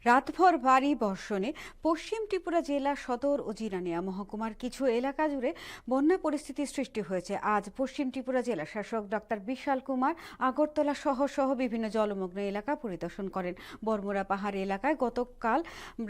রাতভর ভারী বর্ষণে পশ্চিম ত্রিপুরা জেলা সদর ও জিরানিয়া মহকুমার কিছু এলাকা জুড়ে বন্যা পরিস্থিতির সৃষ্টি হয়েছে। আজ পশ্চিম ত্রিপুরা জেলা শাসক ডক্টর বিশাল কুমার আগরতলা শহর সহ বিভিন্ন জলমগ্ন এলাকা পরিদর্শন করেন। বর্মরা পাহাড় এলাকায় গতকাল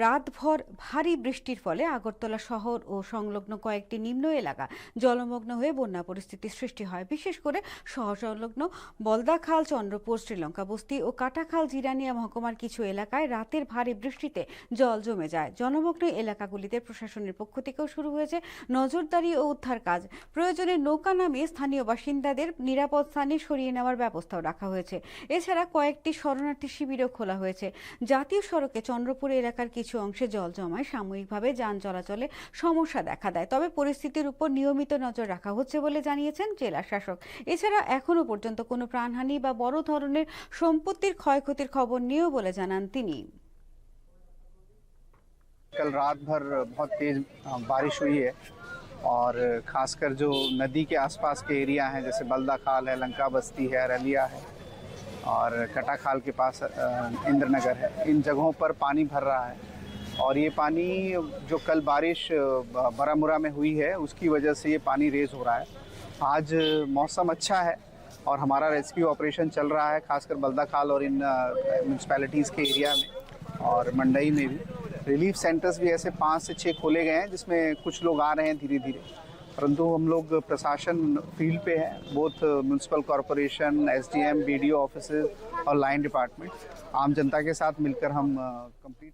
রাতভর ভারী বৃষ্টির ফলে আগরতলা শহর ও সংলগ্ন কয়েকটি নিম্ন এলাকা জলমগ্ন হয়ে বন্যা পরিস্থিতির সৃষ্টি হয়। বিশেষ করে শহর সংলগ্ন বলদাখাল, চন্দ্রপুর, শ্রীলঙ্কা বস্তি ও কাটাখাল জিরানিয়া মহকুমার কিছু এলাকায় রাতের ভারী বৃষ্টিতে জল জমে যায়। জলমগ্ন এলাকাগুলিতে প্রশাসনের পক্ষ থেকেও শুরু হয়েছে নজরদারি ও উদ্ধার কাজ। প্রয়োজনে নৌকা নামিয়ে স্থানীয় বাসিন্দাদের নিরাপদ স্থানে সরিয়ে নেওয়ার ব্যবস্থাও রাখা হয়েছে। এছাড়া কয়েকটি শরণার্থী শিবিরও খোলা হয়েছে। জাতীয় সড়কে চন্দ্রপুর এলাকার কিছু অংশে জল জমায় সাময়িকভাবে যান চলাচলে সমস্যা দেখা দেয়, তবে পরিস্থিতির উপর নিয়মিত নজর রাখা হচ্ছে বলে জানিয়েছেন জেলা শাসক। এছাড়া এখনো পর্যন্ত কোনো প্রাণহানি বা বড় ধরনের সম্পত্তির ক্ষয়ক্ষতির খবর নেই বলে জানান তিনি। कल रात भर बहुत तेज बारिश हुई है और खासकर जो नदी के आसपास के एरिया हैं जैसे बल्दा खाल है, लंका बस्ती है, रलिया है और कटा खाल के पास इंद्रनगर है, इन जगहों पर पानी भर रहा है। और ये पानी जो कल बारिश बारामूला में हुई है उसकी वजह से ये पानी रेज हो रहा है। आज मौसम अच्छा है और हमारा रेस्क्यू ऑपरेशन चल रहा है, खासकर बल्दा खाल और इन म्यूनसिपैलिटीज़ के एरिया में और मंडई में भी। रिलीफ सेंटर्स भी ऐसे 5 से 6 खोले गए हैं जिसमें कुछ लोग आ रहे हैं धीरे धीरे, परंतु हम लोग प्रशासन फील्ड पे है, both municipal corporation, SDM, BDO offices और लाइन डिपार्टमेंट आम जनता के साथ मिलकर हम कंप्लीट